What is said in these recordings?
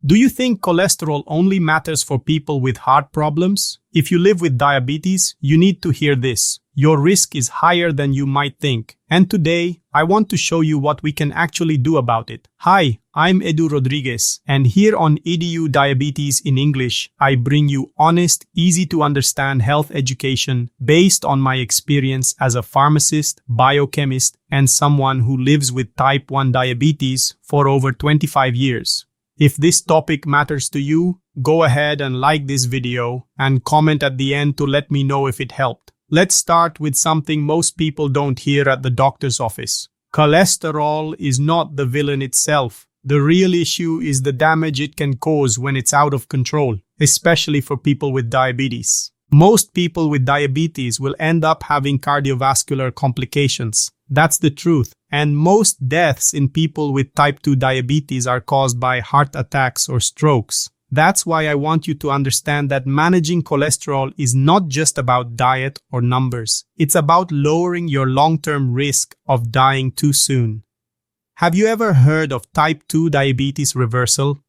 Do you think cholesterol only matters for people with heart problems? If you live with diabetes, you need to hear this. Your risk is higher than you might think. And today, I want to show you what we can actually do about it. Hi, I'm Edu Rodrigues, and here on Edu Diabetes in English, I bring you honest, easy to understand health education based on my experience as a pharmacist, biochemist, and someone who lives with type 1 diabetes for over 25 years. If this topic matters to you, go ahead and like this video and comment at the end to let me know if it helped. Let's start with something most people don't hear at the doctor's office. Cholesterol is not the villain itself. The real issue is the damage it can cause when it's out of control, especially for people with diabetes. Most people with diabetes will end up having cardiovascular complications. That's the truth. And most deaths in people with type 2 diabetes are caused by heart attacks or strokes. That's why I want you to understand that managing cholesterol is not just about diet or numbers. It's about lowering your long-term risk of dying too soon. Have you ever heard of type 2 diabetes reversal?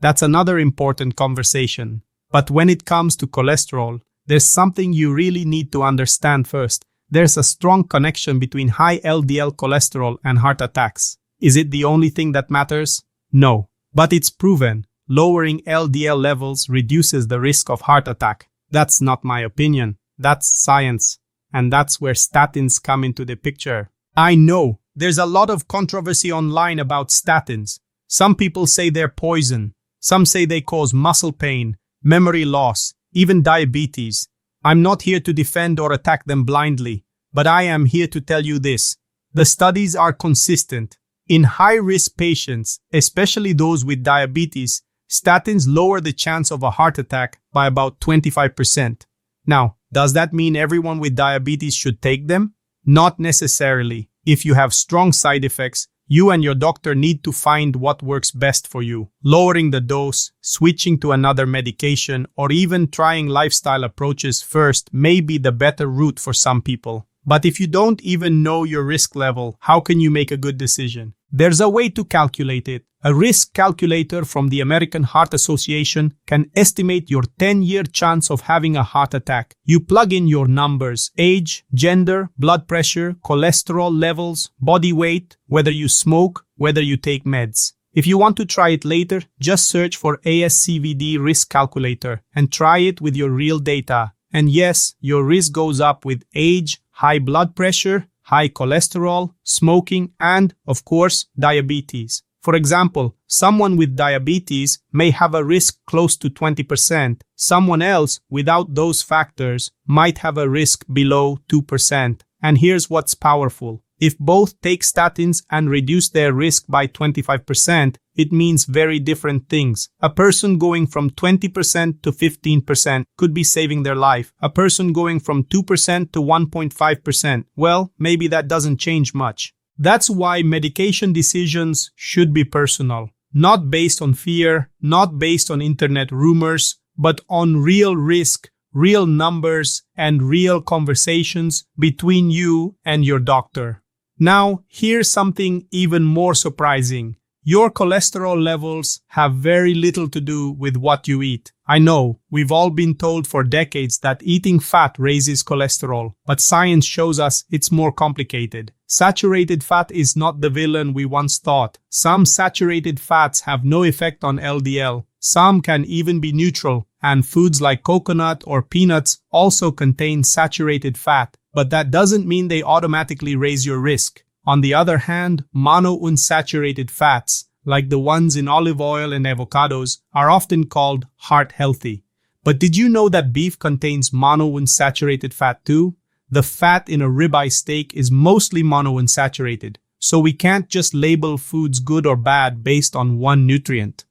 That's another important conversation. But when it comes to cholesterol, there's something you really need to understand first. There's a strong connection between high LDL cholesterol and heart attacks. Is it the only thing that matters? No. But it's proven. Lowering LDL levels reduces the risk of heart attack. That's not my opinion. That's science. And that's where statins come into the picture. I know there's a lot of controversy online about statins. Some people say they're poison. Some say they cause muscle pain, memory loss, even diabetes. I'm not here to defend or attack them blindly, but I am here to tell you this. The studies are consistent. In high-risk patients, especially those with diabetes, statins lower the chance of a heart attack by about 25%. Now, does that mean everyone with diabetes should take them? Not necessarily. If you have strong side effects, you and your doctor need to find what works best for you. Lowering the dose, switching to another medication, or even trying lifestyle approaches first may be the better route for some people. But if you don't even know your risk level, how can you make a good decision? There's a way to calculate it. A risk calculator from the American Heart Association can estimate your 10-year chance of having a heart attack. You plug in your numbers: age, gender, blood pressure, cholesterol levels, body weight, whether you smoke, whether you take meds. If you want to try it later, just search for ASCVD risk calculator and try it with your real data. And yes, your risk goes up with age, high blood pressure, high cholesterol, smoking, and, of course, diabetes. For example, someone with diabetes may have a risk close to 20%. Someone else without those factors might have a risk below 2%. And here's what's powerful. If both take statins and reduce their risk by 25%, it means very different things. A person going from 20% to 15% could be saving their life. A person going from 2% to 1.5%, well, maybe that doesn't change much. That's why medication decisions should be personal, not based on fear, not based on internet rumors, but on real risk, real numbers, and real conversations between you and your doctor. Now, here's something even more surprising. Your cholesterol levels have very little to do with what you eat. I know, we've all been told for decades that eating fat raises cholesterol, but science shows us it's more complicated. Saturated fat is not the villain we once thought. Some saturated fats have no effect on LDL. Some can even be neutral, and foods like coconut or peanuts also contain saturated fat, but that doesn't mean they automatically raise your risk. On the other hand, monounsaturated fats, like the ones in olive oil and avocados, are often called heart healthy. But did you know that beef contains monounsaturated fat too? The fat in a ribeye steak is mostly monounsaturated, so we can't just label foods good or bad based on one nutrient.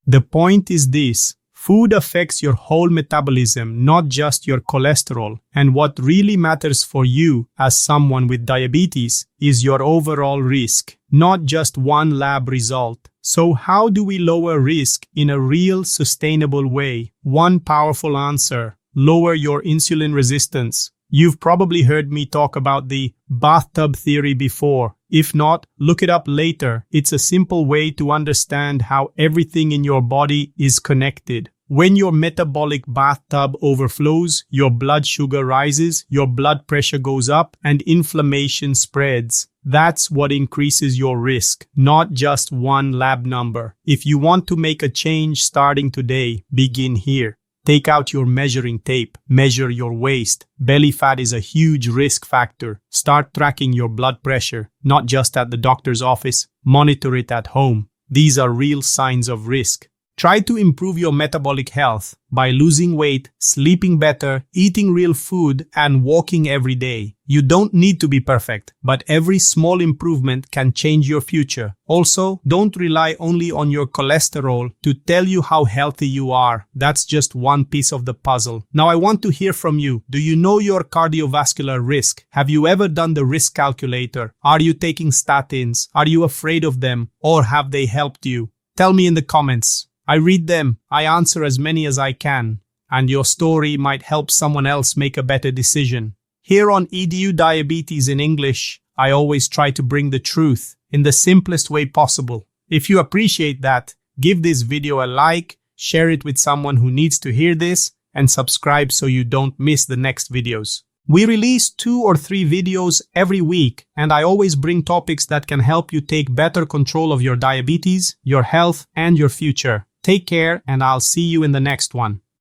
The point is this: food affects your whole metabolism, not just your cholesterol. And what really matters for you as someone with diabetes is your overall risk, not just one lab result. So how do we lower risk in a real, sustainable way? One powerful answer: lower your insulin resistance. You've probably heard me talk about the bathtub theory before. If not, look it up later. It's a simple way to understand how everything in your body is connected. When your metabolic bathtub overflows, your blood sugar rises, your blood pressure goes up, and inflammation spreads. That's what increases your risk, not just one lab number. If you want to make a change starting today, begin here. Take out your measuring tape, measure your waist. Belly fat is a huge risk factor. Start tracking your blood pressure, not just at the doctor's office. Monitor it at home. These are real signs of risk. Try to improve your metabolic health by losing weight, sleeping better, eating real food, and walking every day. You don't need to be perfect, but every small improvement can change your future. Also, don't rely only on your cholesterol to tell you how healthy you are. That's just one piece of the puzzle. Now I want to hear from you. Do you know your cardiovascular risk? Have you ever done the risk calculator? Are you taking statins? Are you afraid of them? Or have they helped you? Tell me in the comments. I read them, I answer as many as I can, and your story might help someone else make a better decision. Here on Edu Diabetes in English, I always try to bring the truth in the simplest way possible. If you appreciate that, give this video a like, share it with someone who needs to hear this, and subscribe so you don't miss the next videos. We release 2 or 3 videos every week, and I always bring topics that can help you take better control of your diabetes, your health, and your future. Take care, and I'll see you in the next one.